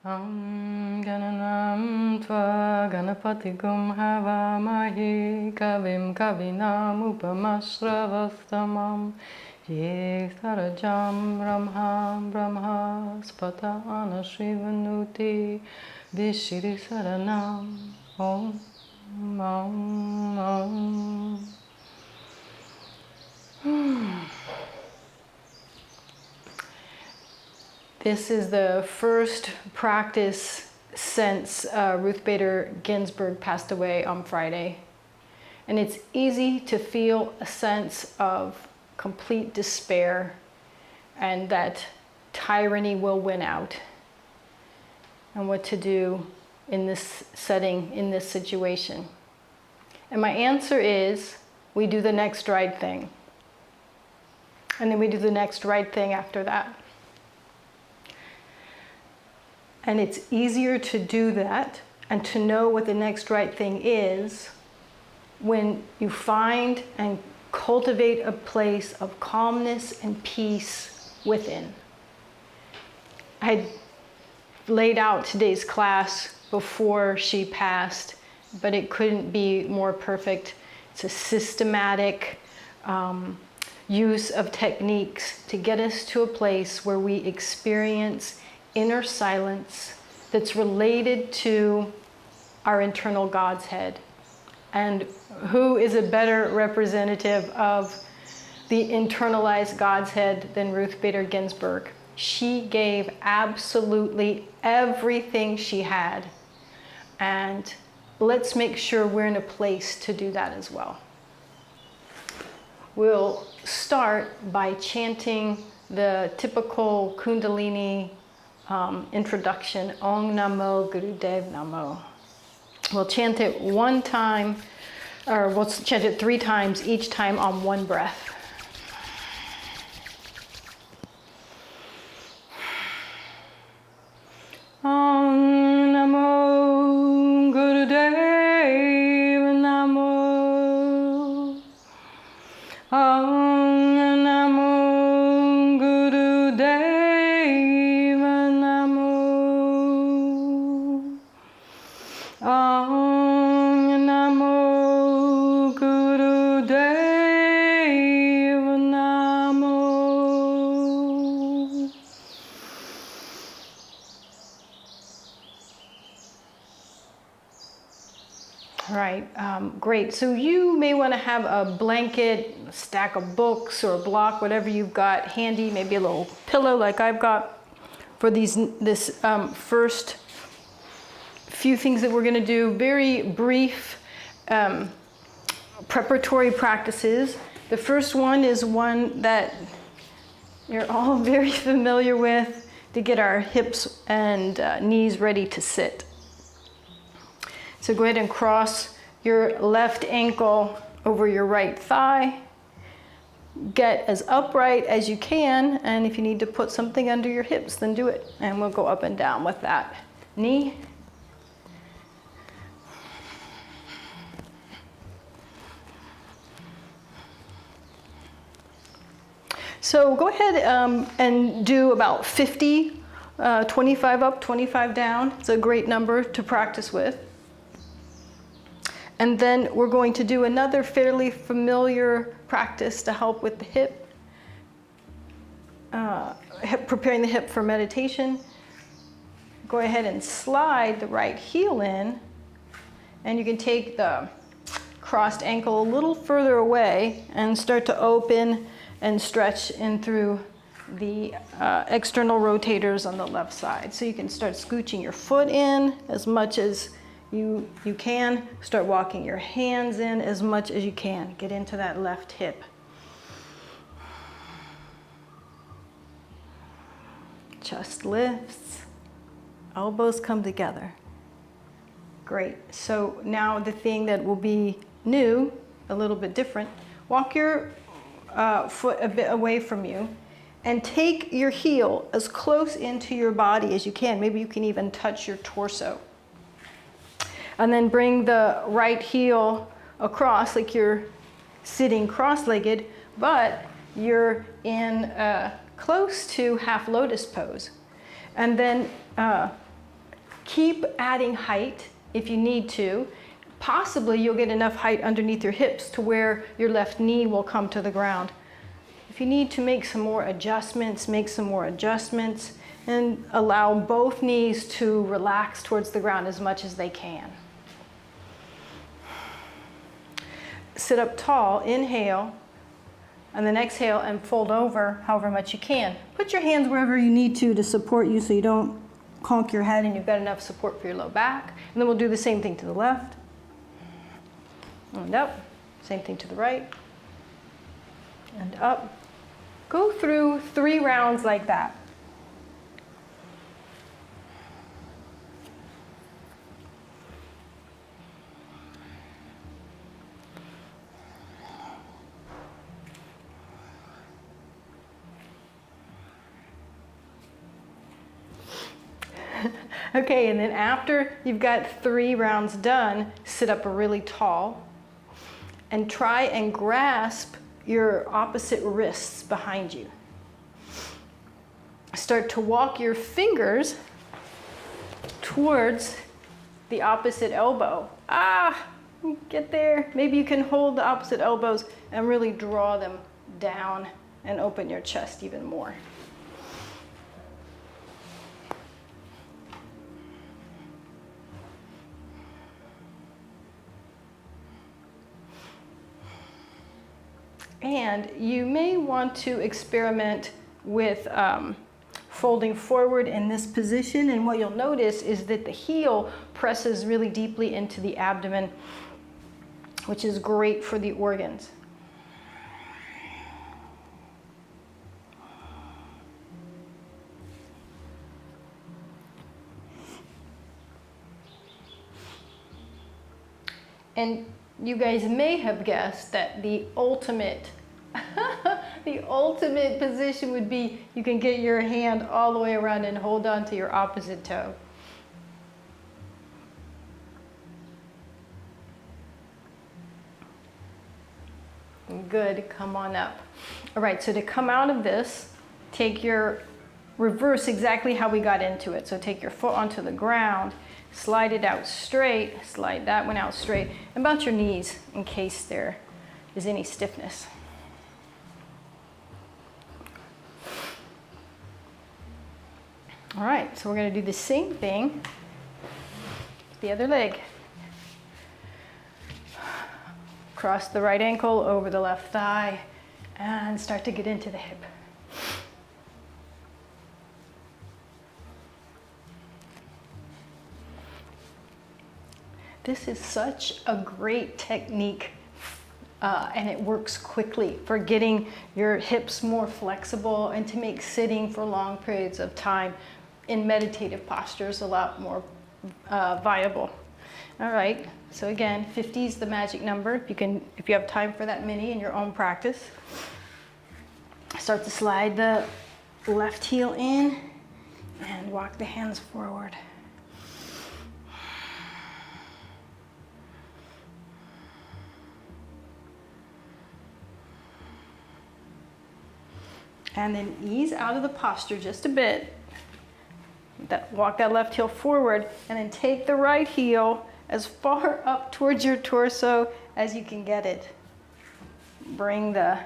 Gananam tva ganapatigum havamahi kavim kavinam upamasravastamam ye sarajam brahma spata anashivanuti vishiri saranam om om. This is the first practice since Ruth Bader Ginsburg passed away on Friday. And it's easy to feel a sense of complete despair and that tyranny will win out. And what to do in this setting, in this situation. And my answer is, we do the next right thing. And then we do the next right thing after that. And it's easier to do that and to know what the next right thing is when you find and cultivate a place of calmness and peace within. I had laid out today's class before she passed, but it couldn't be more perfect. It's a systematic use of techniques to get us to a place where we experience inner silence that's related to our internal God's head. And who is a better representative of the internalized God's head than Ruth Bader Ginsburg? She gave absolutely everything she had. And let's make sure we're in a place to do that as well. We'll start by chanting the typical Kundalini introduction, Om Namo Gurudev Namo. We'll chant it one time, or we'll chant it 3 times, each time on one breath. Om Namo Gurudev Namo. Om Great. So you may want to have a blanket, a stack of books, or a block, whatever you've got handy, maybe a little pillow like I've got for this first few things that we're going to do. Very brief preparatory practices. The first one is one that you're all very familiar with, to get our hips and knees ready to sit. So go ahead and cross your left ankle over your right thigh. Get as upright as you can, and if you need to put something under your hips, then do it. And we'll go up and down with that. Knee. So go ahead and do about 50, 25 up, 25 down. It's a great number to practice with. And then we're going to do another fairly familiar practice to help with the hip, preparing the hip for meditation. Go ahead and slide the right heel in, and you can take the crossed ankle a little further away and start to open and stretch in through the external rotators on the left side. So you can start scooching your foot in as much as you can. Start walking your hands in as much as you can. Get into that left hip. Chest lifts. Elbows come together. Great. So now the thing that will be new, a little bit different, walk your foot a bit away from you and take your heel as close into your body as you can. Maybe you can even touch your torso. And then bring the right heel across like you're sitting cross-legged, but you're in close to half lotus pose. And then Keep adding height if you need to. Possibly you'll get enough height underneath your hips to where your left knee will come to the ground. If you need to make some more adjustments, make some more adjustments, and allow both knees to relax towards the ground as much as they can. Sit up tall, inhale, and then exhale and fold over however much you can. Put your hands wherever you need to support you so you don't conk your head and you've got enough support for your low back. And then we'll do the same thing to the left. And up. Same thing to the right. And up. Go through 3 rounds like that. Okay, and then after you've got 3 rounds done, sit up really tall and try and grasp your opposite wrists behind you. Start to walk your fingers towards the opposite elbow. Get there. Maybe you can hold the opposite elbows and really draw them down and open your chest even more. And you may want to experiment with folding forward in this position. And what you'll notice is that the heel presses really deeply into the abdomen, which is great for the organs. And you guys may have guessed that the ultimate position would be you can get your hand all the way around and hold on to your opposite toe. Good, come on up. All right, so to come out of this, take your reverse exactly how we got into it. So take your foot onto the ground, slide it out straight, slide that one out straight, and bounce your knees in case there is any stiffness. All right, so we're going to do the same thing with the other leg. Cross the right ankle over the left thigh and start to get into the hip. This is such a great technique and it works quickly for getting your hips more flexible and to make sitting for long periods of time in meditative postures a lot more viable. All right, so again, 50 is the magic number. If you have time for that many in your own practice. Start to slide the left heel in and walk the hands forward. And then ease out of the posture just a bit. Walk that left heel forward and then take the right heel as far up towards your torso as you can get it. Bring the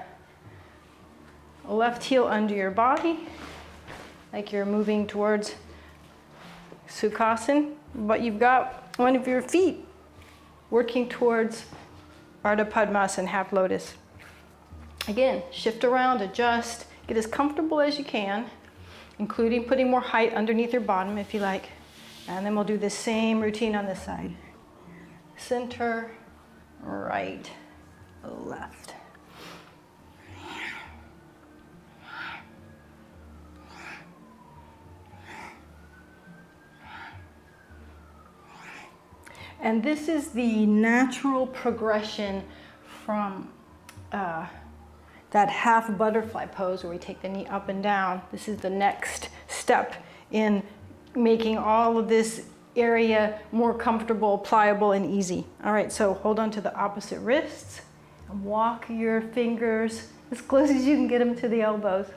left heel under your body like you're moving towards Sukhasana, but you've got one of your feet working towards Ardha Padmasana, half lotus. Again, shift around, adjust, get as comfortable as you can, including putting more height underneath your bottom if you like. And then we'll do the same routine on this side. Center, right, left. And this is the natural progression from that half butterfly pose where we take the knee up and down. This is the next step in making all of this area more comfortable, pliable, and easy. All right, so hold on to the opposite wrists and walk your fingers as close as you can get them to the elbows.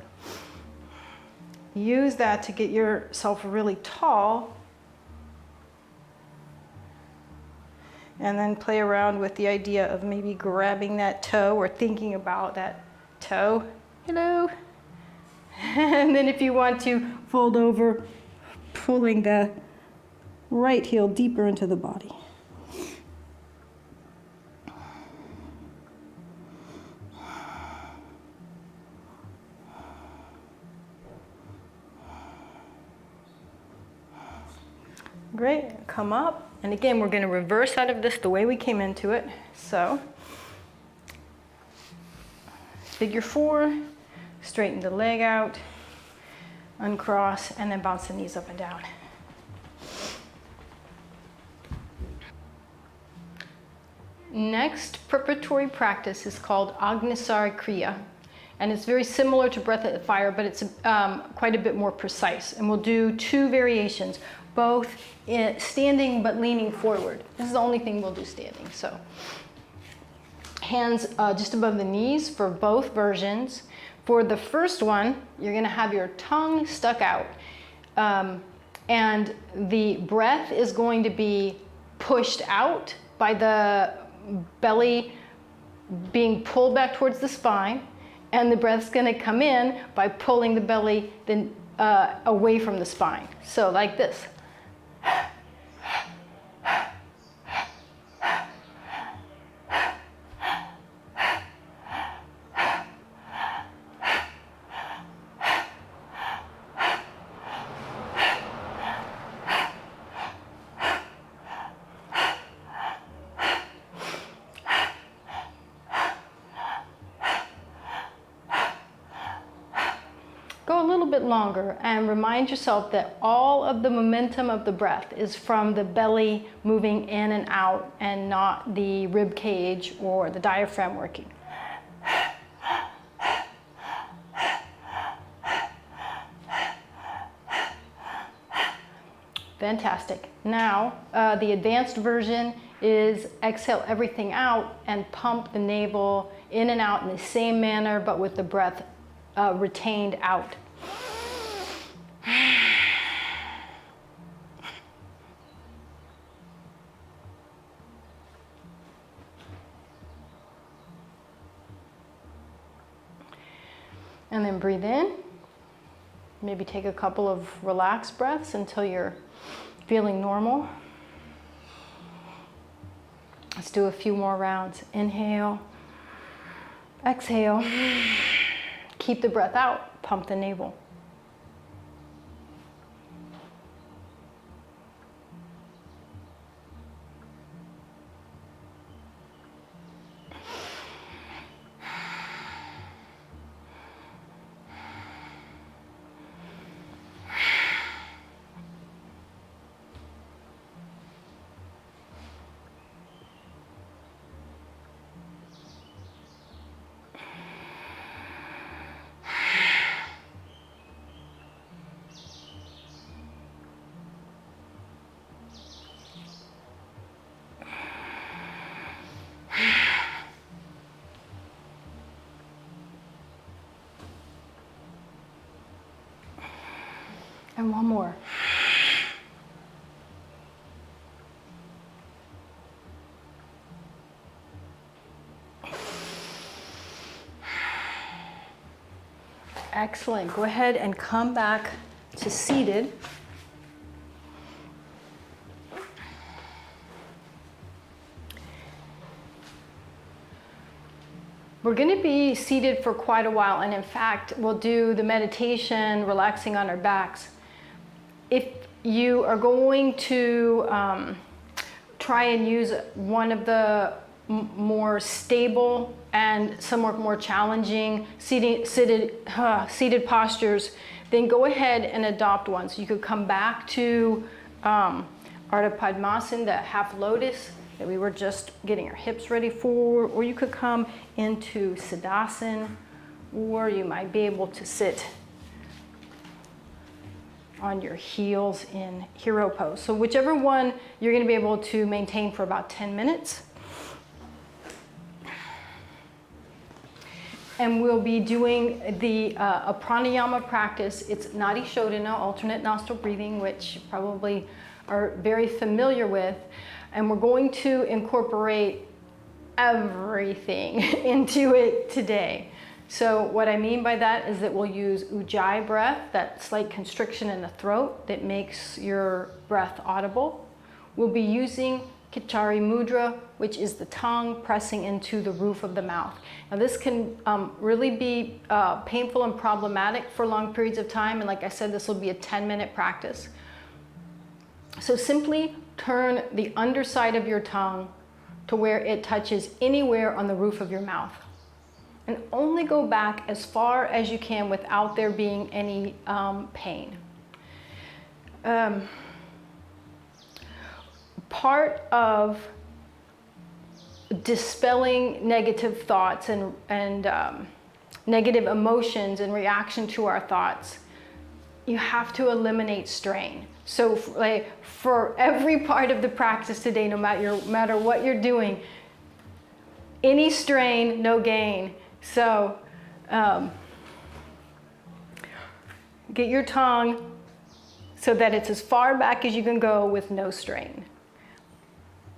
Use that to get yourself really tall And then play around with the idea of maybe grabbing that toe or thinking about that toe. Hello. And then if you want to fold over, pulling the right heel deeper into the body. Great, come up. And again, we're going to reverse out of this the way we came into it. So, figure 4, straighten the leg out, uncross, and then bounce the knees up and down. Next preparatory practice is called Science Kriya. And it's very similar to breath at fire, but it's quite a bit more precise. And we'll do 2 variations, both standing but leaning forward. This is the only thing we'll do standing. So hands just above the knees for both versions. For the first one, you're going to have your tongue stuck out. And the breath is going to be pushed out by the belly being pulled back towards the spine. And the breath's going to come in by pulling the belly then away from the spine. So like this. Go a little bit longer and remind yourself that all of the momentum of the breath is from the belly moving in and out and not the rib cage or the diaphragm working. Fantastic. Now, the advanced version is exhale everything out and pump the navel in and out in the same manner, but with the breath retained out. And then breathe in. Maybe take a couple of relaxed breaths until you're feeling normal. Let's do a few more rounds. Inhale, exhale. Keep the breath out, pump the navel. And one more. Excellent. Go ahead and come back to seated. We're going to be seated for quite a while, and in fact, we'll do the meditation relaxing on our backs. If you are going to try and use one of the more stable and somewhat more challenging seated postures, then go ahead and adopt one. So you could come back to Ardha Padmasana, the half lotus that we were just getting our hips ready for, or you could come into Siddhasana, or you might be able to sit on your heels in hero pose. So whichever one you're going to be able to maintain for about 10 minutes. And we'll be doing a pranayama practice. It's Nadi Shodhana, alternate nostril breathing, which you probably are very familiar with. And we're going to incorporate everything into it today. So what I mean by that is that we'll use ujjayi breath, that slight constriction in the throat that makes your breath audible. We'll be using Kichari mudra, which is the tongue pressing into the roof of the mouth. Now this can really be painful and problematic for long periods of time, and like I said, this will be a 10-minute practice. So simply turn the underside of your tongue to where it touches anywhere on the roof of your mouth. And only go back as far as you can without there being any pain. Part of dispelling negative thoughts and negative emotions in reaction to our thoughts, you have to eliminate strain. So for every part of the practice today, no matter what you're doing, any strain, no gain. So get your tongue so that it's as far back as you can go with no strain.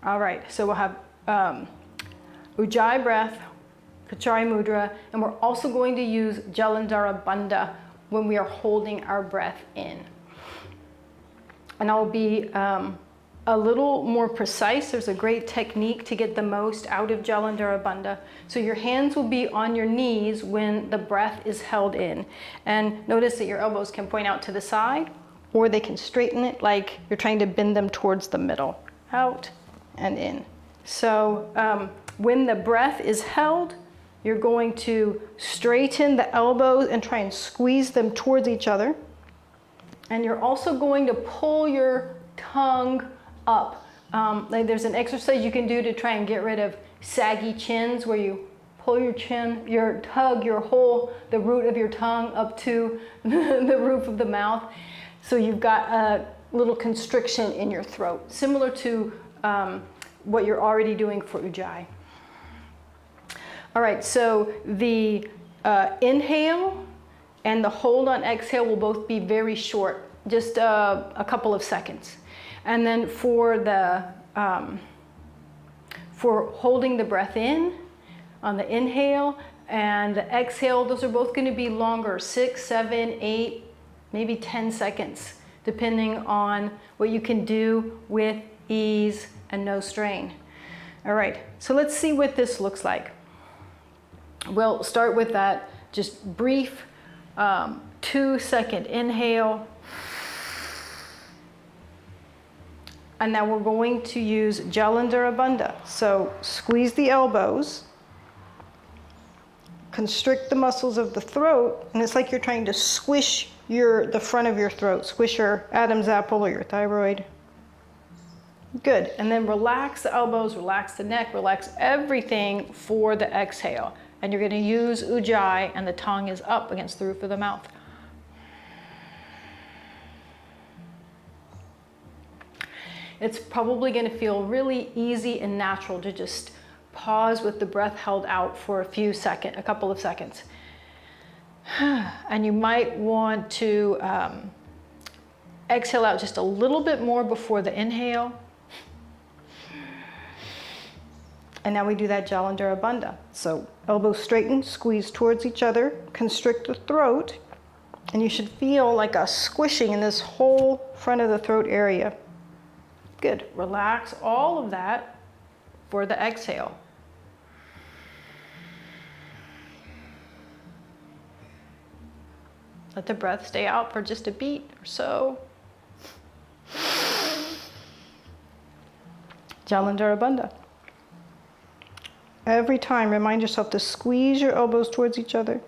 All right, so we'll have ujjayi breath, Kichari mudra, and we're also going to use Jalandhara bandha when we are holding our breath in. And I'll be a little more precise. There's a great technique to get the most out of Jalandhara bandha. So your hands will be on your knees when the breath is held in. And notice that your elbows can point out to the side, or they can straighten it like you're trying to bend them towards the middle. Out and in. So when the breath is held, you're going to straighten the elbows and try and squeeze them towards each other. And you're also going to pull your tongue up. Like there's an exercise you can do to try and get rid of saggy chins, where you pull your chin, tug the root of your tongue up to the roof of the mouth. So you've got a little constriction in your throat, similar to what you're already doing for ujjayi. All right, so the inhale and the hold on exhale will both be very short, just a couple of seconds. And then for holding the breath in on the inhale and the exhale, those are both going to be longer, 6, 7, 8, maybe 10 seconds, depending on what you can do with ease and no strain. All right, so let's see what this looks like. We'll start with that just brief 2-second inhale. And now we're going to use Jalandhara bandha. So squeeze the elbows, constrict the muscles of the throat, and it's like you're trying to squish the front of your throat, squish your Adam's apple or your thyroid. Good, and then relax the elbows, relax the neck, relax everything for the exhale. And you're going to use ujjayi, and the tongue is up against the roof of the mouth. It's probably going to feel really easy and natural to just pause with the breath held out for a couple of seconds. And you might want to exhale out just a little bit more before the inhale. And now we do that Jalandhara bandha. So elbows straighten, squeeze towards each other, constrict the throat, and you should feel like a squishing in this whole front of the throat area. Good. Relax all of that for the exhale. Let the breath stay out for just a beat or so. Jalandhara bandha. Every time, remind yourself to squeeze your elbows towards each other.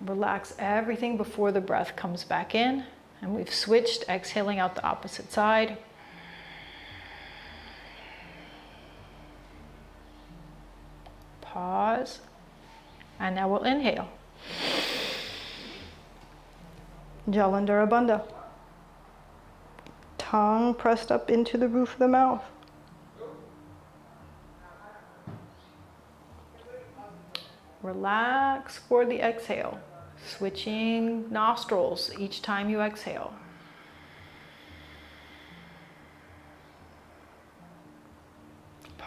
Relax everything before the breath comes back in. And we've switched, exhaling out the opposite side. Pause. And now we'll inhale. Jalandhara bandha. Tongue pressed up into the roof of the mouth. Relax for the exhale, switching nostrils each time you exhale.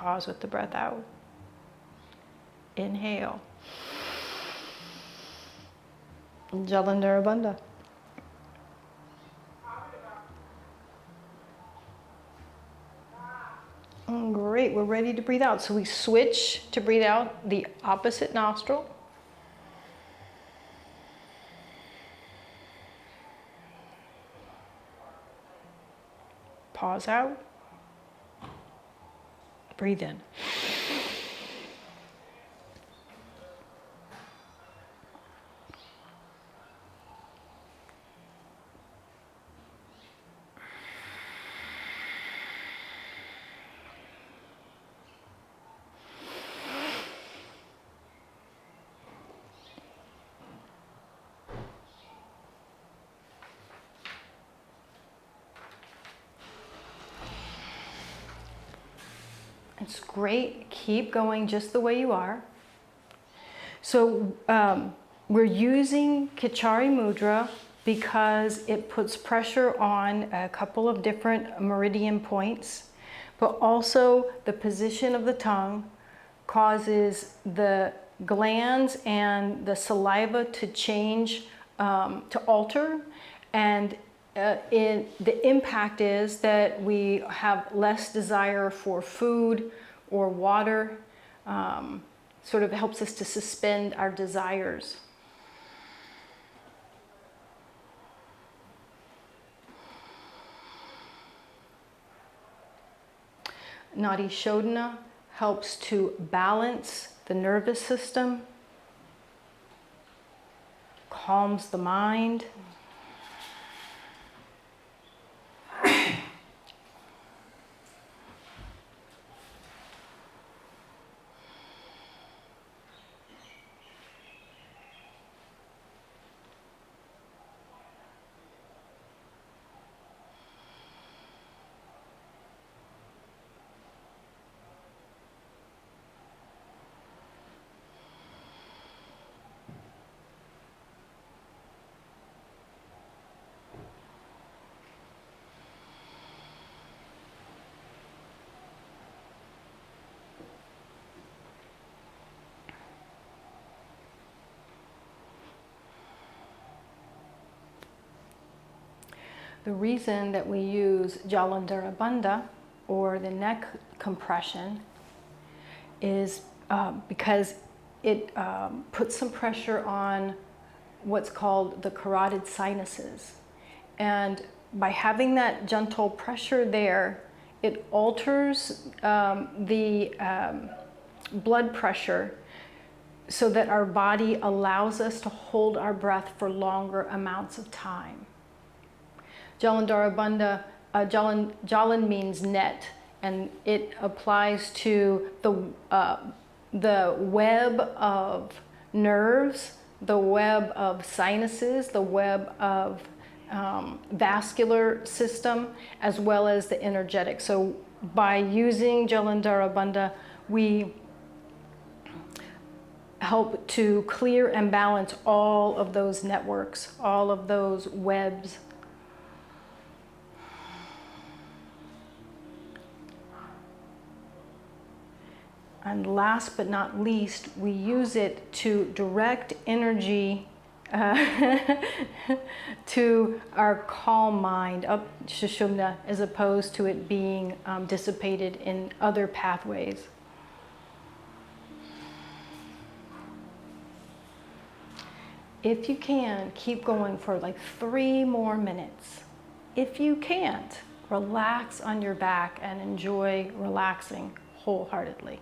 Pause with the breath out. Inhale. Jalandhara Bandha. Great, we're ready to breathe out. So we switch to breathe out the opposite nostril. Pause out. Breathe in. It's great. Keep going just the way you are. So we're using Kichari Mudra because it puts pressure on a couple of different meridian points, but also the position of the tongue causes the glands and the saliva to change, to alter, and the impact is that we have less desire for food or water. Sort of helps us to suspend our desires. Nadi Shodhana helps to balance the nervous system, calms the mind. The reason that we use Jalandhara Bandha, or the neck compression, is because it puts some pressure on what's called the carotid sinuses. And by having that gentle pressure there, it alters the blood pressure so that our body allows us to hold our breath for longer amounts of time. Jalandhara Bandha, Jalan means net, and it applies to the web of nerves, the web of sinuses, the web of vascular system, as well as the energetic. So by using Jalandhara Bandha, we help to clear and balance all of those networks, all of those webs. And last but not least, we use it to direct energy to our calm mind, up Sushumna, as opposed to it being dissipated in other pathways. If you can, keep going for like 3 more minutes. If you can't, relax on your back and enjoy relaxing wholeheartedly.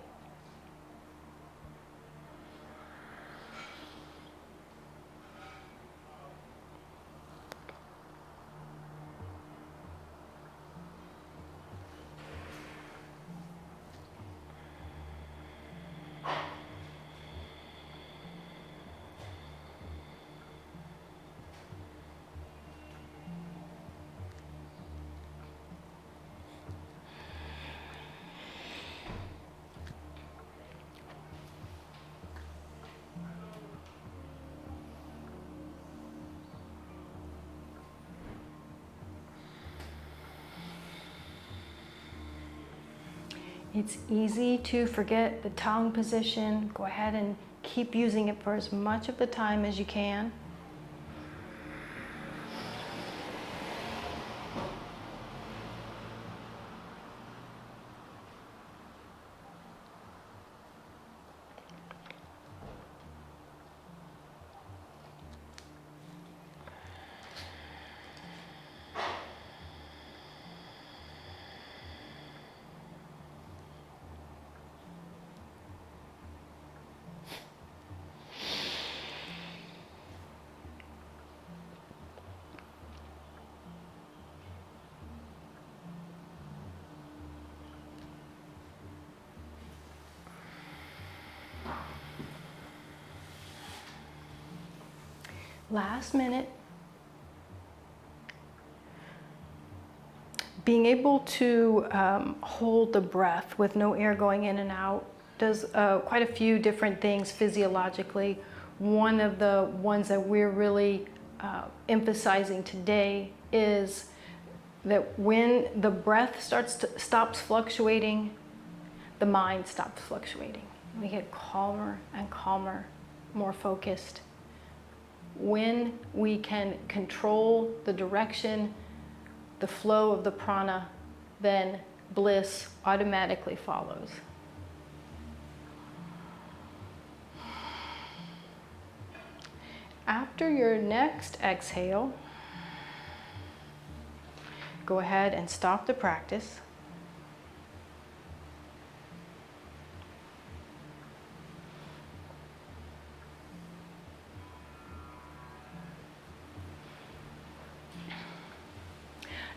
It's easy to forget the tongue position. Go ahead and keep using it for as much of the time as you can. Last minute. Being able to hold the breath with no air going in and out does quite a few different things physiologically. One of the ones that we're really emphasizing today is that when the breath stops fluctuating, the mind stops fluctuating. We get calmer and calmer, more focused. When we can control the direction, the flow of the prana, then bliss automatically follows. After your next exhale, go ahead and stop the practice.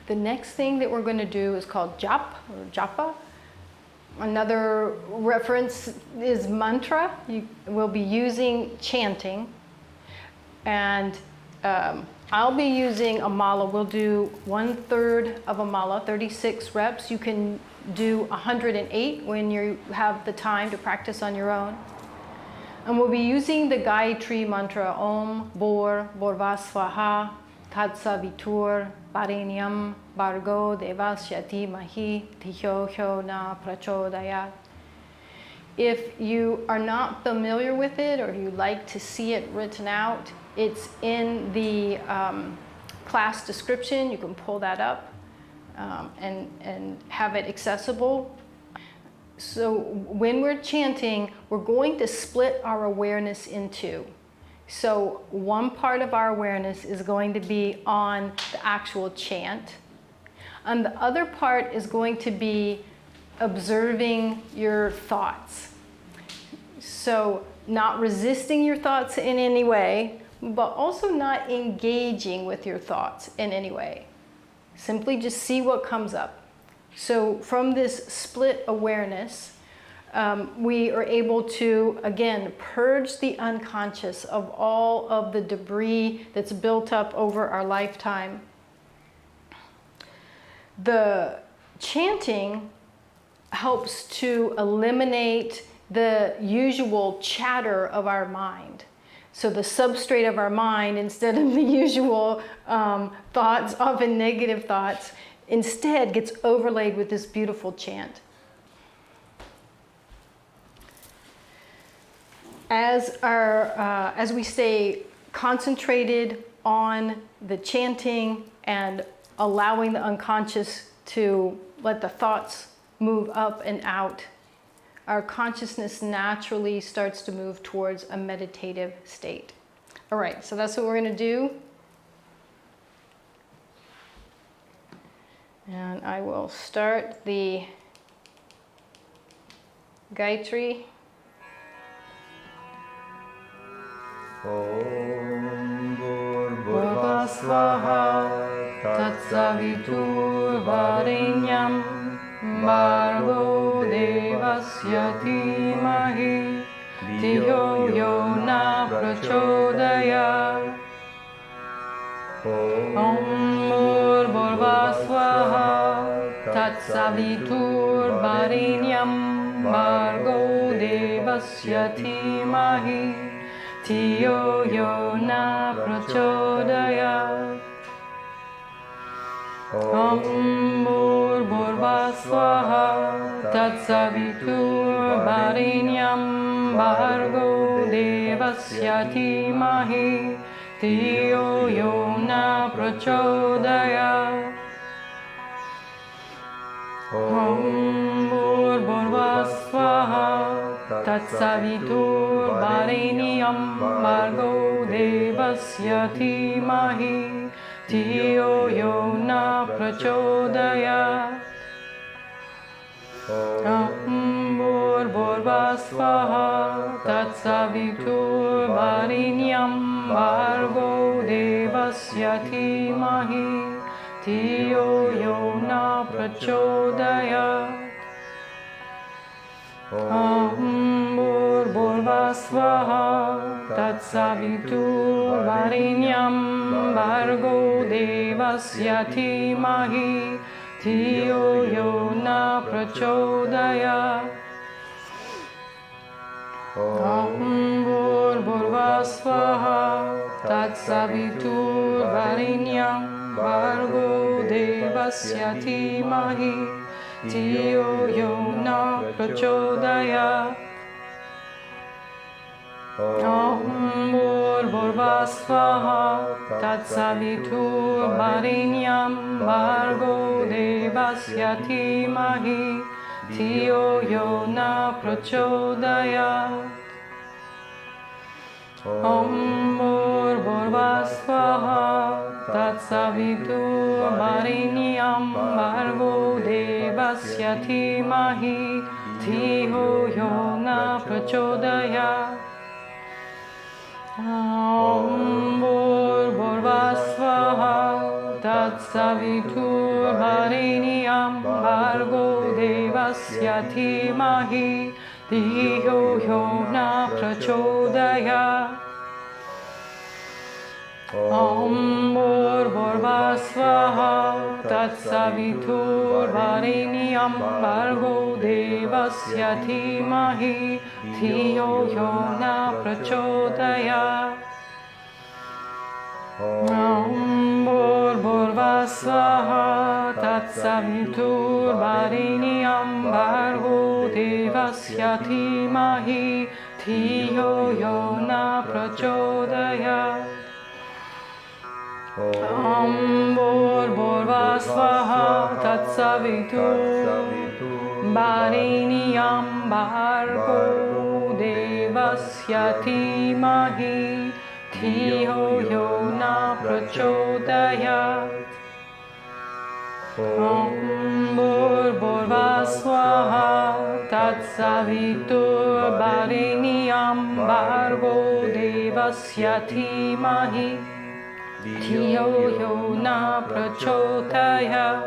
The next thing that we're going to do is called jap or japa. Another reference is mantra. You will be using chanting. And I'll be using a mala. We'll do 1/3 of a mala, 36 reps. You can do 108 when you have the time to practice on your own. And we'll be using the Gayatri mantra, Om Bor Bhurvasvaha Tatsavitur Varenyam Bhargo Devasya Dhimahi Dhiyo Hyo Na Prachodayat. If you are not familiar with it or you like to see it written out, it's in the class description. You can pull that up and have it accessible. So when we're chanting, we're going to split our awareness in two. So one part of our awareness is going to be on the actual chant, and the other part is going to be observing your thoughts. So not resisting your thoughts in any way, but also not engaging with your thoughts in any way. Simply just see what comes up. So from this split awareness, we are able to, again, purge the unconscious of all of the debris that's built up over our lifetime. The chanting helps to eliminate the usual chatter of our mind. So the substrate of our mind, instead of the usual thoughts, often negative thoughts, instead gets overlaid with this beautiful chant. As we stay concentrated on the chanting and allowing the unconscious to let the thoughts move up and out, our consciousness naturally starts to move towards a meditative state. All right, so that's what we're going to do. And I will start the Gayatri. Om Bhurvasvaha Tatsavitur Varenyam Bhargo Devasya Dhimahi Dhiyo Yo Na Prachodayat. Om Bhurvasvaha Tatsavitur Varenyam Bhargo Devasya Dhimahi Dhiyo Yo Na Prachodayat. Om Bhurvasvaha Tatsaviturvarenyam Bhargo Devasya Dhimahi Dhiyo Yo Na Prachodayat. Om Bhurvasvaha Tatsaviturvarenyam Bhargo Devasya Dhimahi Dhiyo Yo Na Prachodayat. Om Bhurvasvaha Tatsaviturvarenyam Bhargo Devasya Dhimahi Dhiyo Yo Na Prachodayat. Om Bhurvasvaha Tatsaviturvarenyam Bhargo Devasya Dhimahi Dhiyo Yo Na Prachodayat. Om Bhurvasvaha Tatsaviturvarenyam Bhargo Devasya Dhimahi Dhiyo Yo Na Prachodayat. Om Bhurvasvaha Tatsaviturvarenyam Bhargo Devasya Dhimahi Dhiyo Yo Na Prachodayat. Om Bhurvasvaha Tatsaviturvarenyam Bhargo Devasya Dhimahi Dhiyo Yo Na Prachodayat. Om Bhurvasvaha Tatsaviturvarenyam Bhargo Devasya Dhimahi Dhiyo Yo Na Prachodayat. Om Bhurvasvaha Tatsaviturvarenyam Bhargo Devasya Dhimahi Dhiyo Yo Na Prachodayat. Om Bhurvasvaha Tatsaviturvarenyam Bhargo Devasya Dhimahi Dhiyo Yo Na Prachodayat. Om Bhurvasvaha Tatsaviturvarenyam Bhargo Devasya Dhimahi Dhiyo Yo Na Prachodayat. Om Bhurvasvaha Tatsaviturvarenyam Bhargo Devasya Dhimahi Dhiyo Yo Na Prachodayat.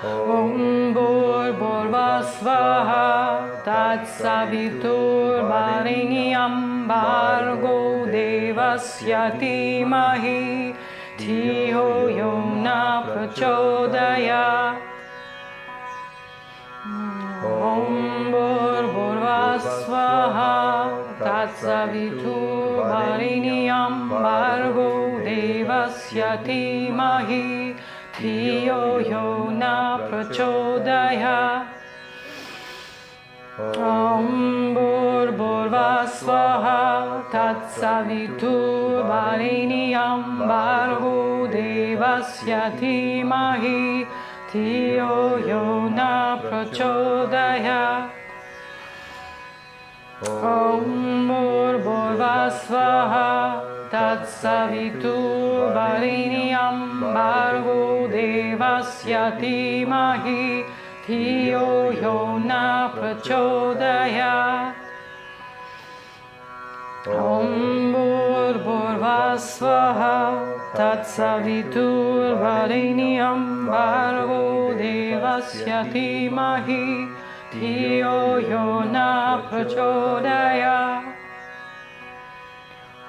Om Bhurvasvaha Tatsaviturvarenyam Bhargo Devasya Dhimahi Dhiyo Yo Na Prachodayat. Om Bhurvasvaha Tatsaviturvarenyam Bhargo Devasya Dhimahi Dhiyo Yo Na Prachodayat. Om Bhurvasvaha Tatsaviturvarenyam Bhargo Devasya Dhimahi Dhiyo Yo Na Prachodayat. Om Bhurvasvaha Tatsaviturvarenyam Bhargo Devasya Dhimahi Dhiyo Yo Na Prachodayat. Om Bhurvasvaha Tatsaviturvarenyam Bhargo Devasya Dhimahi Dhiyo Yo Na Prachodayat.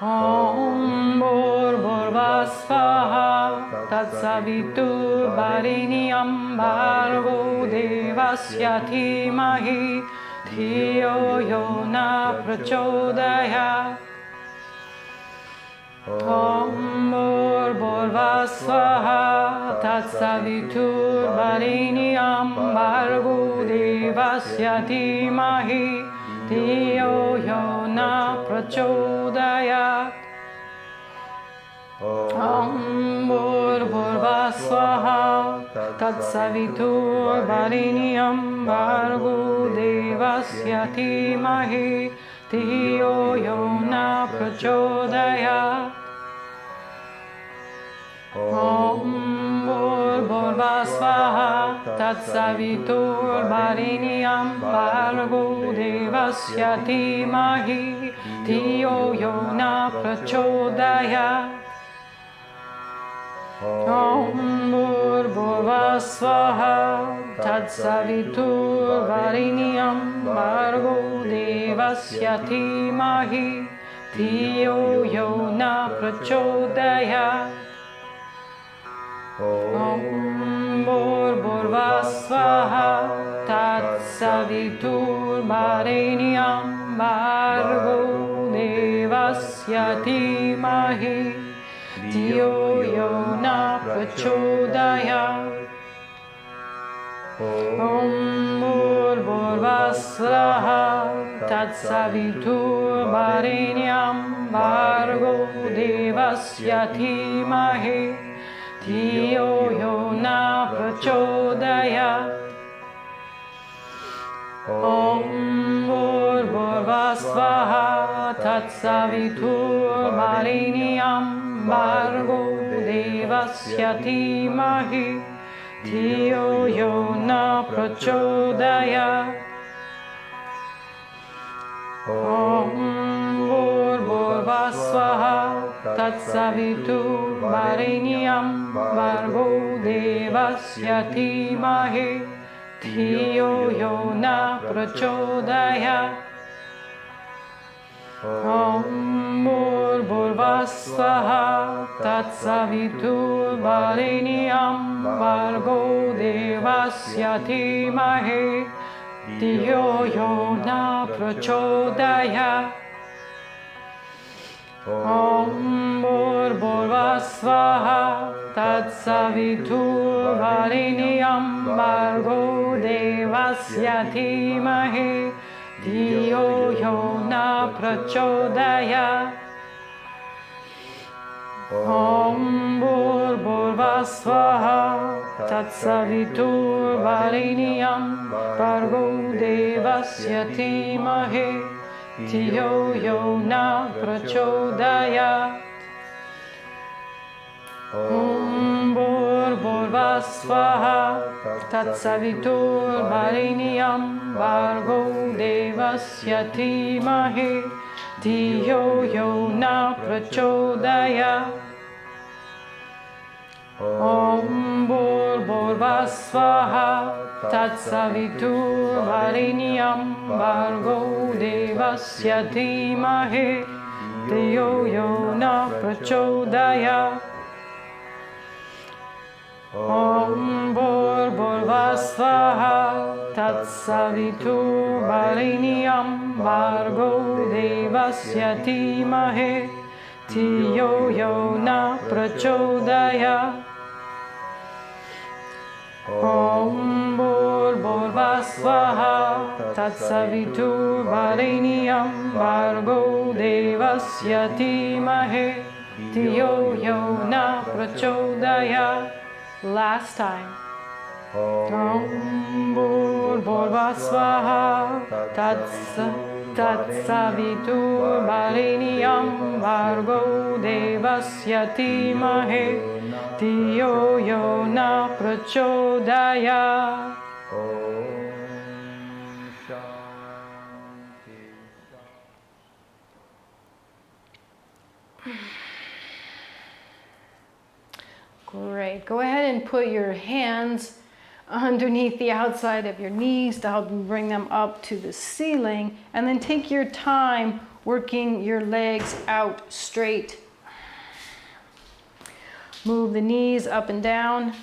Om Bhurvasvaha Tatsaviturvarenyam Bhargo Devasya Dhimahi Dhiyo Yo Na Prachodayat. Om Bhurvasvaha Swaha Tatsaviturvarenyam Bhargo Devasya Dhimahi Dhiyo Yo Na Prachodayat. Om Bhurbhuvah Swaha Tatsaviturvarenyam Bhargo Devasya Dhimahi Dhiyo Yo Na Prachodayat. Om Bhurbhuvah Swaha Tatsaviturvarenyam Bhargo Devasya Dhimahi Dhiyo Yo Na Prachodayat. Om Bhurbhuvah Swaha Tatsaviturvarenyam Bhargo Devasya Dhimahi Dhiyo Yo Na Prachodayat. Om Bhurbhuvah Swaha Tatsaviturvarenyam Bhargo Devasya Dhimahi Dhiyo Yo Na Prachodayat. Om Bhurbhuvah Swaha Tatsaviturvarenyam Bhargo Devasya Dhimahi Dhiyo Yo Na Prachodayat. Om Bhurbhuvah Swaha Tatsaviturvarenyam Bhargo Devasya Dhimahi Dhiyo Yo Na Prachodayat. Om Bhurbhuvah Swaha Tatsaviturvarenyam Bhargo Devasya Dhimahi Dhiyo Yo Na Prachodayat. Om Bhurbhuvah Swaha Tatsaviturvarenyam Bhargo Devasya Dhimahi Dhiyo Yo Na Prachodayat. Om Bhurbhuvah Swaha Tatsaviturvarenyam Bhargo Devasya Dhimahi Dhiyo Yo Na Prachodayat. Om Bhurbhuvah Swaha Tatsaviturvarenyam Bhargo Devasya Dhimahi Dhiyo Yo Na Prachodayat. Om Bhurbhuvah Swaha Tatsaviturvarenyam Bhargo Devasya Dhimahi Dhiyo Yo Na Prachodayat. Om Bhurbhuvah Swaha Tatsaviturvarenyam Bhargo Devasya Dhimahi Dhiyo Yo Na Prachodayat. Om Bhurbhuvah Swaha Tatsaviturvarenyam Bhargo Devasya Dhimahi Dhiyo Yo Na Prachodayat. Om Bhurbhuvah Swaha Tatsaviturvarenyam Bhargo Devasya Dhimahi Dhiyo Yo Na Prachodayat. Last time. Om Bhurbhuvah Swaha Tatsaviturvarenyam Bhargo Devasya Dhimahi Dhiyo Yo Na Prachodayat. Great. Go ahead and put your hands underneath the outside of your knees to help bring them up to the ceiling, and then take your time working your legs out straight. Move the knees up and down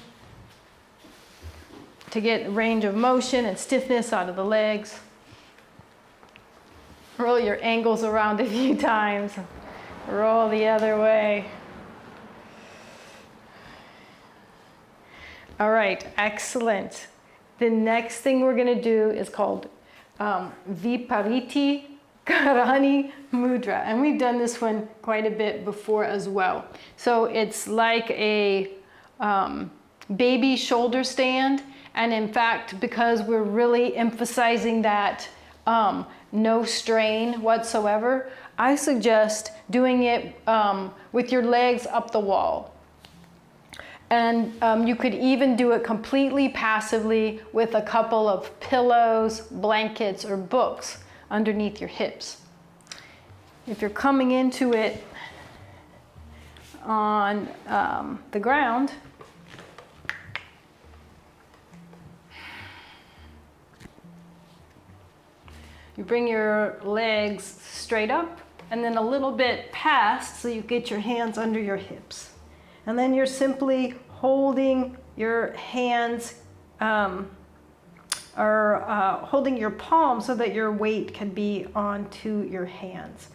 to get range of motion and stiffness out of the legs. Roll your ankles around a few times. Roll the other way. All right, excellent. The next thing we're going to do is called Vipariti Karani Mudra. And we've done this one quite a bit before as well. So it's like a baby shoulder stand. And in fact, because we're really emphasizing that no strain whatsoever, I suggest doing it with your legs up the wall. And you could even do it completely passively with a couple of pillows, blankets, or books underneath your hips. If you're coming into it on the ground, you bring your legs straight up and then a little bit past so you get your hands under your hips. And then you're simply holding your hands holding your palms so that your weight can be onto your hands.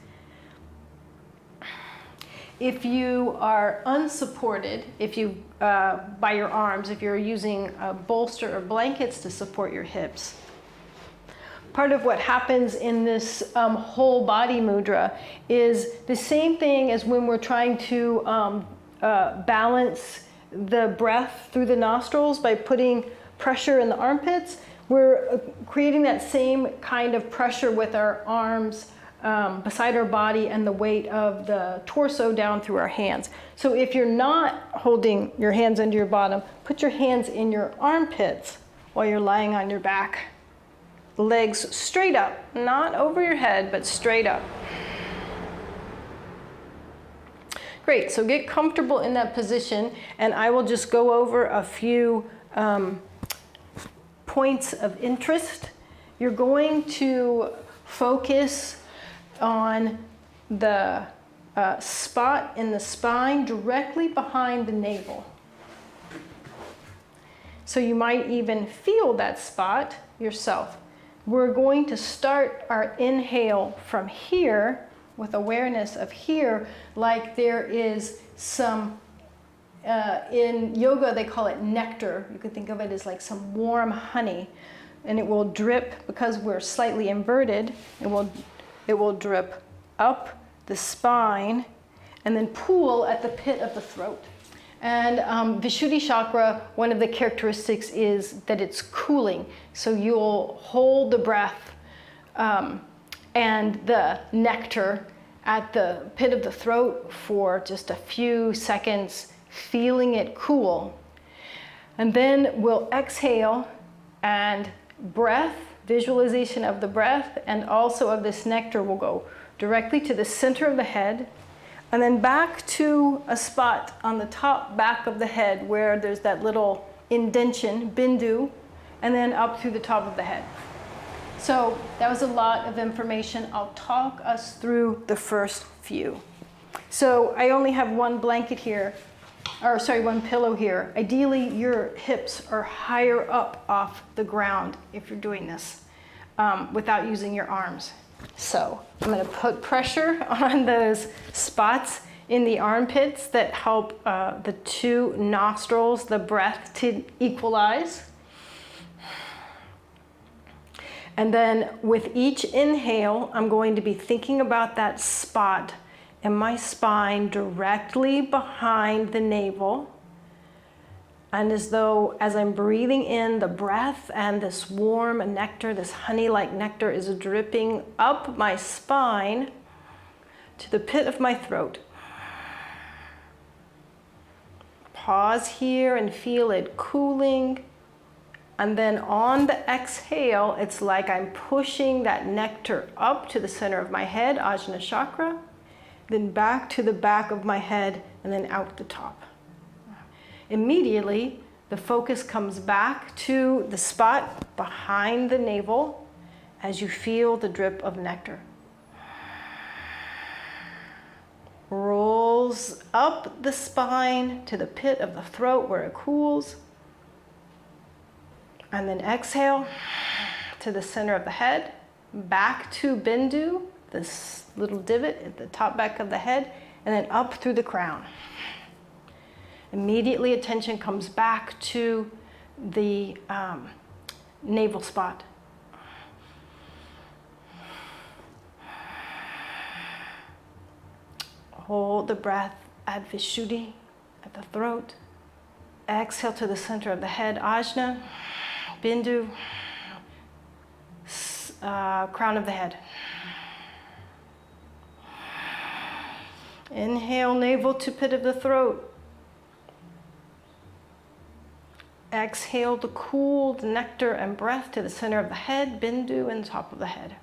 If you are unsupported, if you by your arms, if you're using a bolster or blankets to support your hips, part of what happens in this whole body mudra is the same thing as when we're trying to balance the breath through the nostrils by putting pressure in the armpits. We're creating that same kind of pressure with our arms beside our body and the weight of the torso down through our hands. So if you're not holding your hands under your bottom, put your hands in your armpits while you're lying on your back. Legs straight up, not over your head, but straight up. Great, so get comfortable in that position, and I will just go over a few points of interest. You're going to focus on the spot in the spine directly behind the navel. So you might even feel that spot yourself. We're going to start our inhale from here with awareness of here, like there is some, in yoga they call it nectar. You could think of it as like some warm honey, and it will drip, because we're slightly inverted, it will drip up the spine and then pool at the pit of the throat. And Vishuddhi chakra, one of the characteristics is that it's cooling. So you'll hold the breath and the nectar at the pit of the throat for just a few seconds, feeling it cool. And then we'll exhale, and breath, visualization of the breath and also of this nectar will go directly to the center of the head, and then back to a spot on the top back of the head where there's that little indentation, bindu, and then up through the top of the head. So that was a lot of information. I'll talk us through the first few. So I only have one blanket here, or sorry, one pillow here. Ideally, your hips are higher up off the ground if you're doing this without using your arms. So I'm going to put pressure on those spots in the armpits that help the two nostrils, the breath, to equalize. And then with each inhale, I'm going to be thinking about that spot in my spine directly behind the navel. And as though, as I'm breathing in the breath and this warm nectar, this honey-like nectar is dripping up my spine to the pit of my throat. Pause here and feel it cooling. And then on the exhale, it's like I'm pushing that nectar up to the center of my head, Ajna chakra, then back to the back of my head, and then out the top. Immediately, the focus comes back to the spot behind the navel as you feel the drip of nectar. Rolls up the spine to the pit of the throat where it cools. And then exhale to the center of the head, back to Bindu, this little divot at the top back of the head, and then up through the crown. Immediately attention comes back to the navel spot. Hold the breath at Vishuddhi, at the throat. Exhale to the center of the head, Ajna, Bindu, crown of the head. Inhale, navel to pit of the throat. Exhale the cooled nectar and breath to the center of the head, Bindu, and top of the head.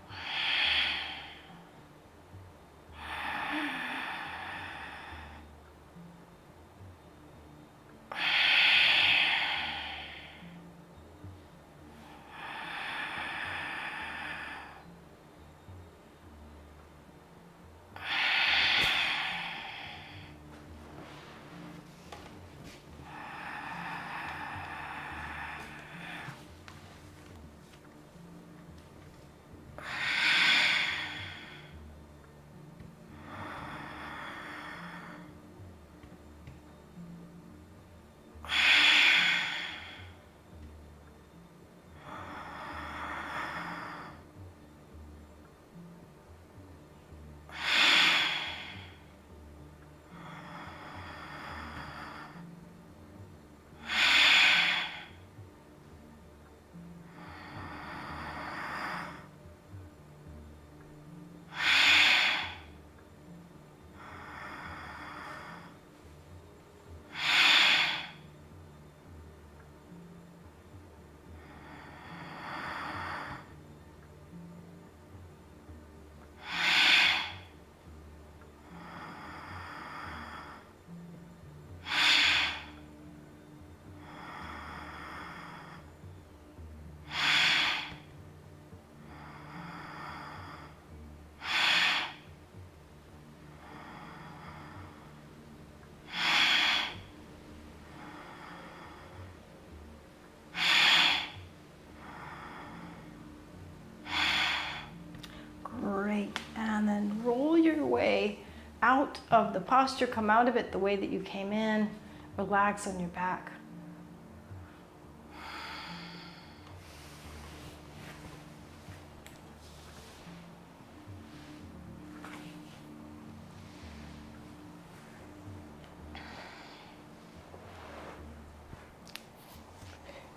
Great, and then roll your way out of the posture, come out of it the way that you came in, relax on your back.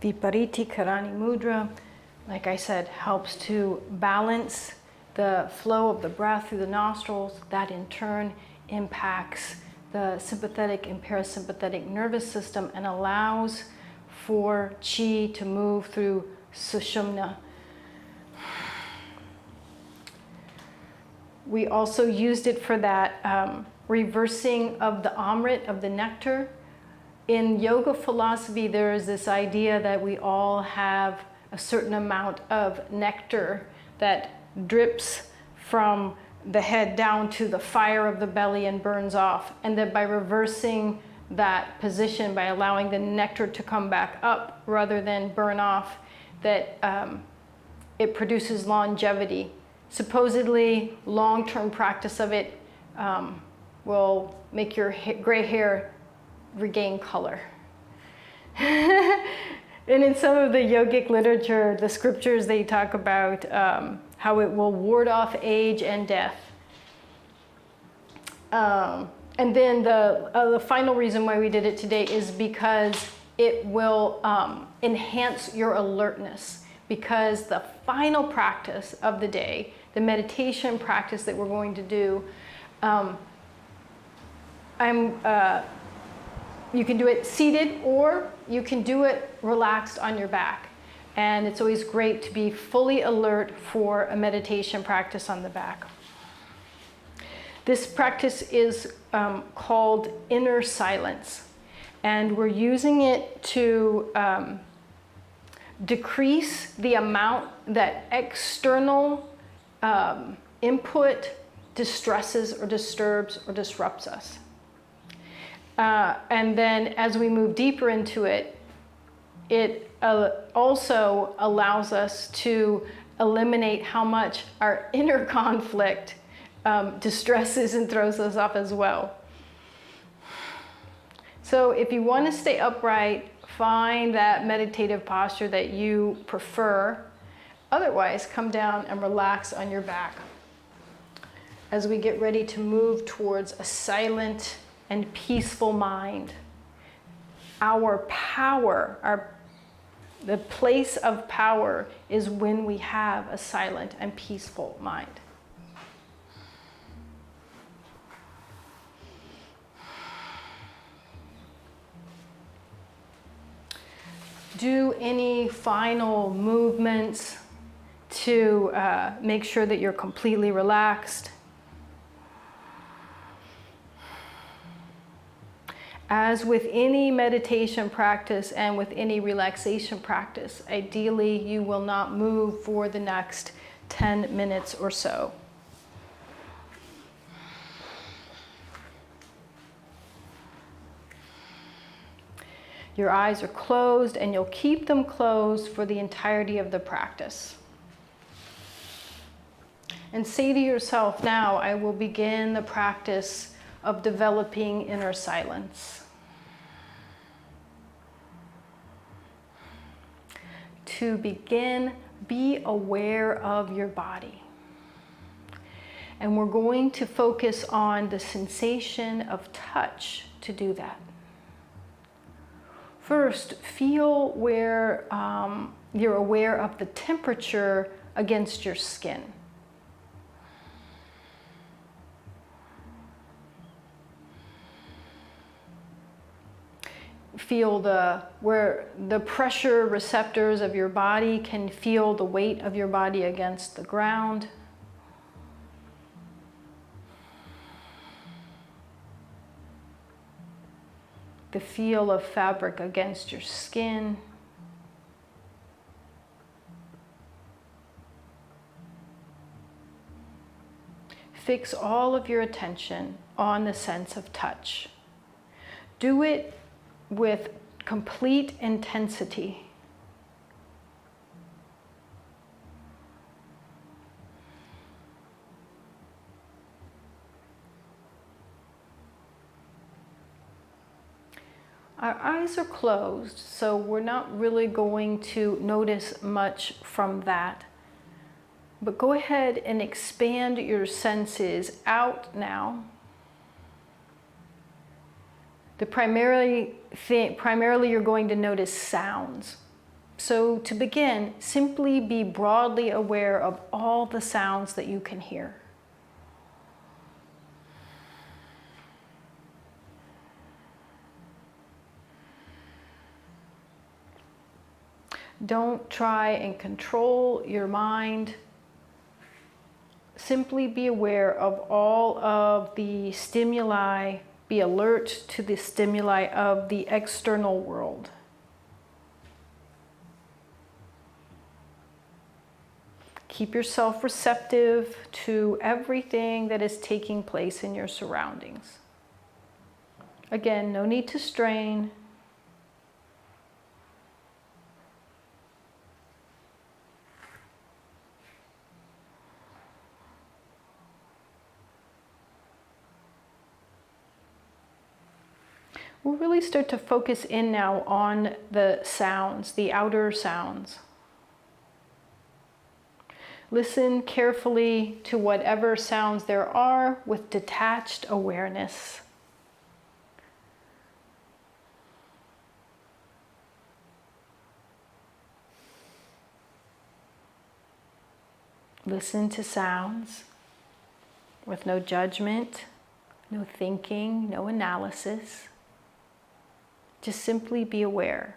Vipariti Karani Mudra, like I said, helps to balance the flow of the breath through the nostrils. That in turn impacts the sympathetic and parasympathetic nervous system and allows for chi to move through Sushumna. We also used it for that reversing of the amrit, of the nectar. In yoga philosophy, there is this idea that we all have a certain amount of nectar that drips from the head down to the fire of the belly and burns off. And that by reversing that position, by allowing the nectar to come back up rather than burn off, that it produces longevity. Supposedly, long-term practice of it will make your gray hair regain color. And in some of the yogic literature, the scriptures, they talk about how it will ward off age and death. And then the final reason why we did it today is because it will enhance your alertness. Because the final practice of the day, the meditation practice that we're going to do, you can do it seated or you can do it relaxed on your back. And it's always great to be fully alert for a meditation practice on the back. This practice is called inner silence. And we're using it to decrease the amount that external input distresses or disturbs or disrupts us. And then as we move deeper into it, it also allows us to eliminate how much our inner conflict distresses and throws us off as well. So if you want to stay upright, find that meditative posture that you prefer. Otherwise, come down and relax on your back as we get ready to move towards a silent and peaceful mind. Our power, the place of power is when we have a silent and peaceful mind. Do any final movements to make sure that you're completely relaxed. As with any meditation practice and with any relaxation practice, ideally you will not move for the next 10 minutes or so. Your eyes are closed and you'll keep them closed for the entirety of the practice. And say to yourself, now I will begin the practice of developing inner silence. To begin, be aware of your body. And we're going to focus on the sensation of touch to do that. First, feel where you're aware of the temperature against your skin. Feel where the pressure receptors of your body can feel the weight of your body against the ground. The feel of fabric against your skin. Fix all of your attention on the sense of touch. Do it with complete intensity. Our eyes are closed, so we're not really going to notice much from that. But go ahead and expand your senses out now. Primarily you're going to notice sounds. So to begin, simply be broadly aware of all the sounds that you can hear. Don't try and control your mind. Simply be aware of all of the stimuli. Be alert to the stimuli of the external world. Keep yourself receptive to everything that is taking place in your surroundings. Again, no need to strain. We'll really start to focus in now on the sounds, the outer sounds. Listen carefully to whatever sounds there are with detached awareness. Listen to sounds with no judgment, no thinking, no analysis. Just simply be aware.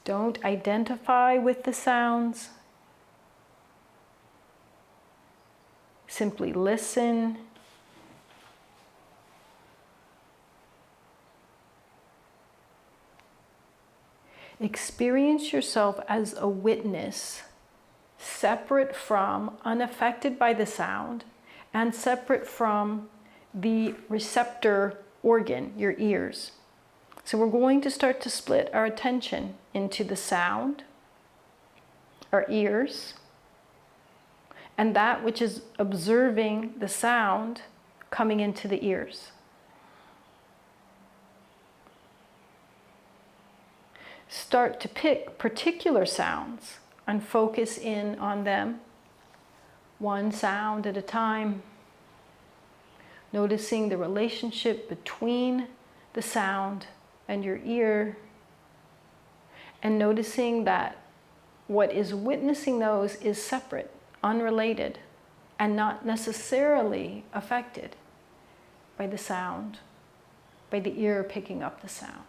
Don't identify with the sounds. Simply listen. Experience yourself as a witness, separate from, unaffected by the sound, and separate from the receptor organ, your ears. So we're going to start to split our attention into the sound our ears, and that which is observing the sound coming into the ears. Start to pick particular sounds and focus in on them, one sound at a time, noticing the relationship between the sound and your ear, and noticing that what is witnessing those is separate, unrelated, and not necessarily affected by the sound, by the ear picking up the sound.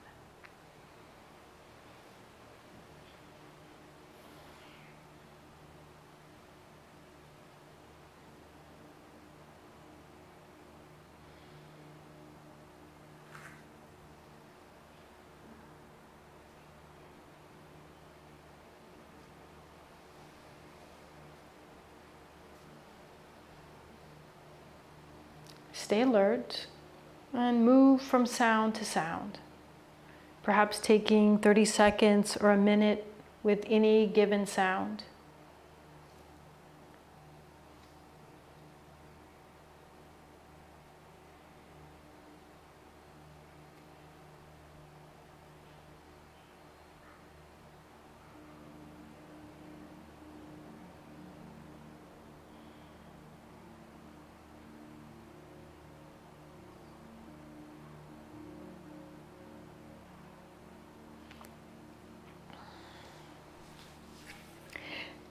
Stay alert and move from sound to sound, perhaps taking 30 seconds or a minute with any given sound.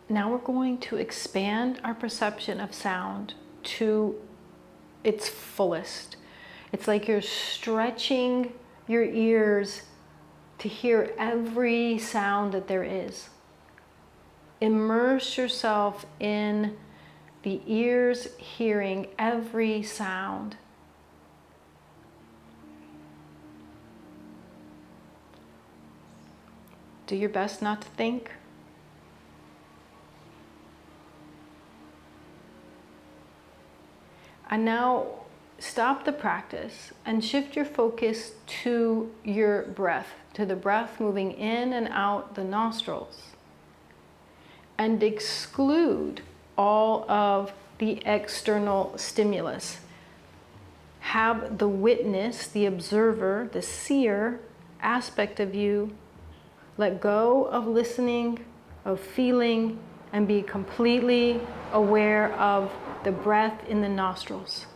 Now we're going to expand our perception of sound to its fullest. It's like you're stretching your ears to hear every sound that there is. Immerse yourself in the ears hearing every sound. Do your best not to think. And now stop the practice and shift your focus to your breath, to the breath moving in and out the nostrils. And exclude all of the external stimulus. Have the witness, the observer, the seer aspect of you let go of listening, of feeling, and be completely aware of the breath in the nostrils.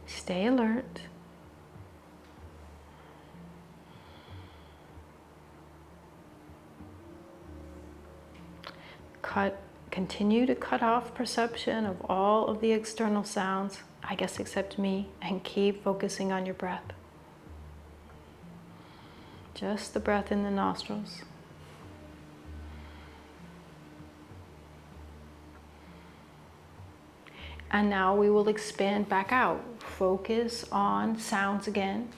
Stay alert. Continue to cut off perception of all of the external sounds, I guess except me, and keep focusing on your breath. Just the breath in the nostrils. And now we will expand back out. Focus on sounds again.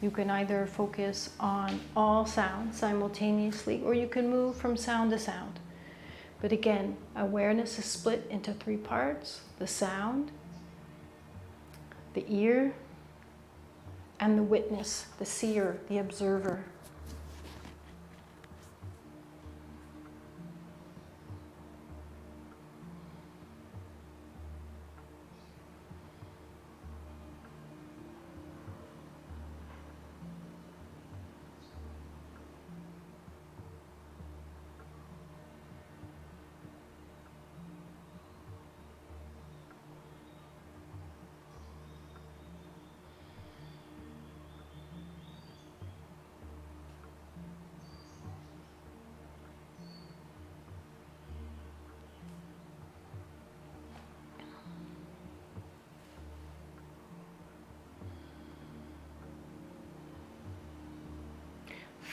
You can either focus on all sounds simultaneously, or you can move from sound to sound. But again, awareness is split into 3 parts: the sound, the ear, and the witness, the seer, the observer.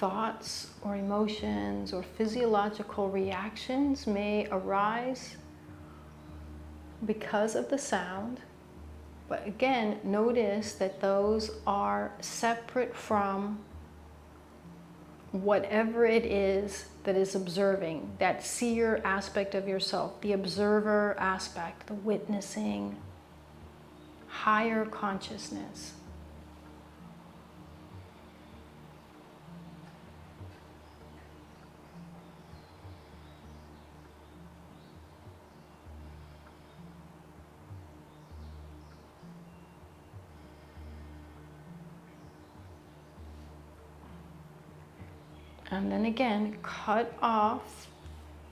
thoughts or emotions or physiological reactions may arise because of the sound. But again, notice that those are separate from whatever it is that is observing, that seer aspect of yourself, the observer aspect, the witnessing, higher consciousness. And then again, cut off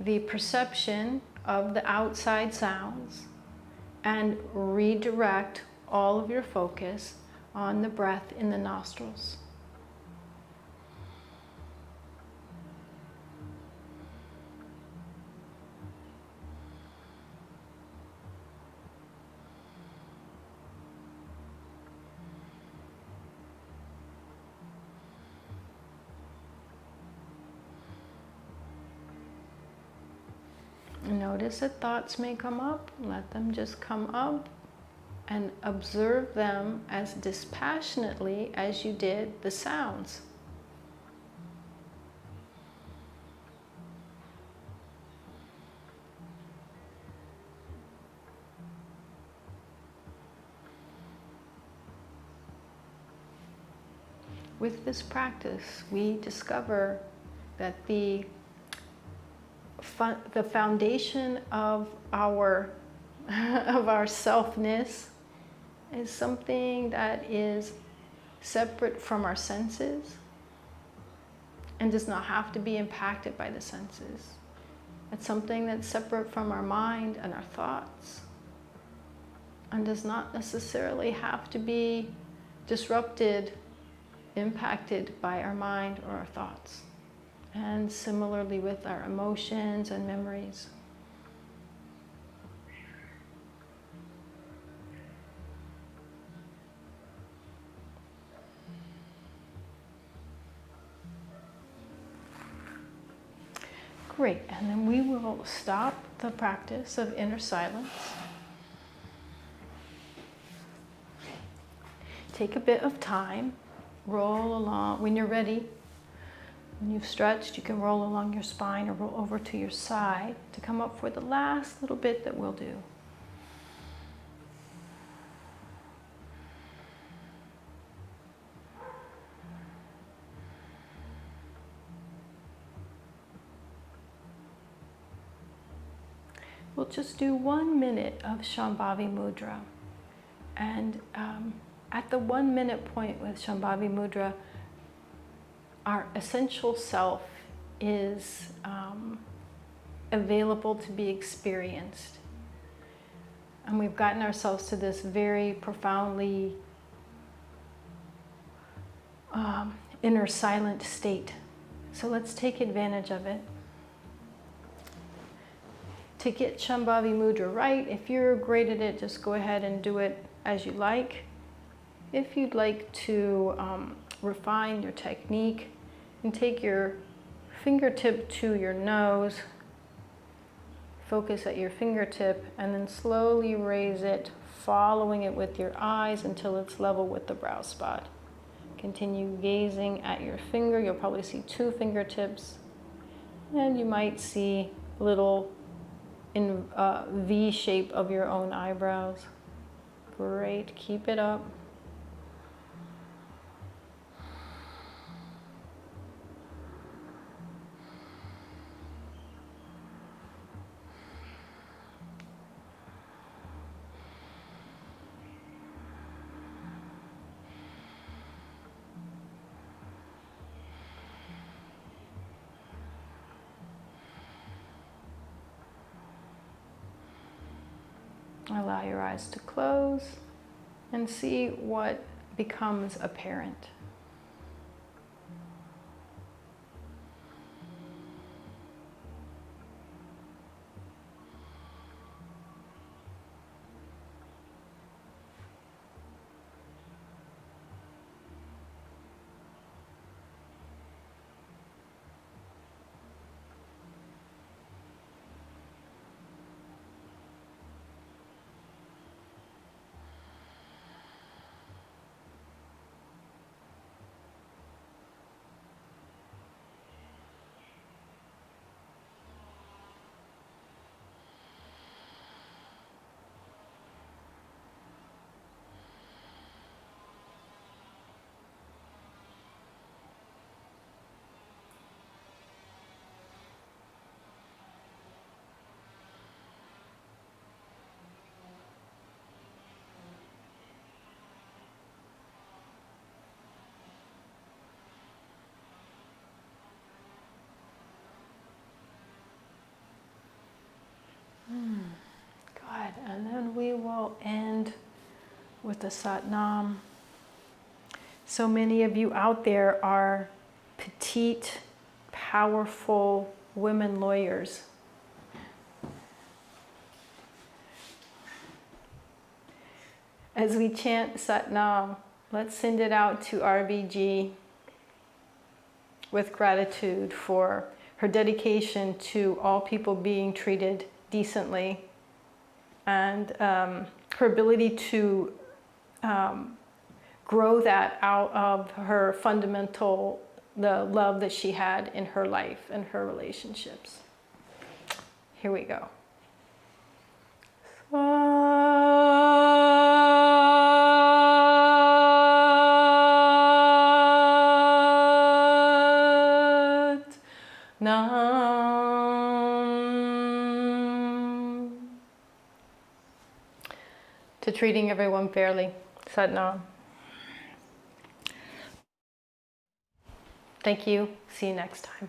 the perception of the outside sounds and redirect all of your focus on the breath in the nostrils. Notice that thoughts may come up, let them just come up and observe them as dispassionately as you did the sounds. With this practice, we discover that the foundation of our selfness is something that is separate from our senses and does not have to be impacted by the senses. It's something that's separate from our mind and our thoughts and does not necessarily have to be disrupted, impacted by our mind or our thoughts. And similarly with our emotions and memories. Great, and then we will stop the practice of inner silence. Take a bit of time, roll along. When you're ready, when you've stretched, you can roll along your spine or roll over to your side to come up for the last little bit that we'll do. We'll just do 1 minute of Shambhavi Mudra. And at the 1 minute point with Shambhavi Mudra, our essential self is available to be experienced. And we've gotten ourselves to this very profoundly inner silent state. So let's take advantage of it. To get Shambhavi Mudra right, if you're great at it, just go ahead and do it as you like. If you'd like to refine your technique and take your fingertip to your nose, focus at your fingertip, and then slowly raise it, following it with your eyes until it's level with the brow spot. Continue gazing at your finger. You'll probably see 2 fingertips, and you might see little V shape of your own eyebrows. Great, keep it up. Allow your eyes to close and see what becomes apparent. with the Sat Nam. So many of you out there are petite, powerful women lawyers. As we chant Sat Nam, let's send it out to RBG with gratitude for her dedication to all people being treated decently, and her ability to grow that out of her fundamental, the love that she had in her life and her relationships. Here we go. To treating everyone fairly. Sat Nam. Thank you. See you next time.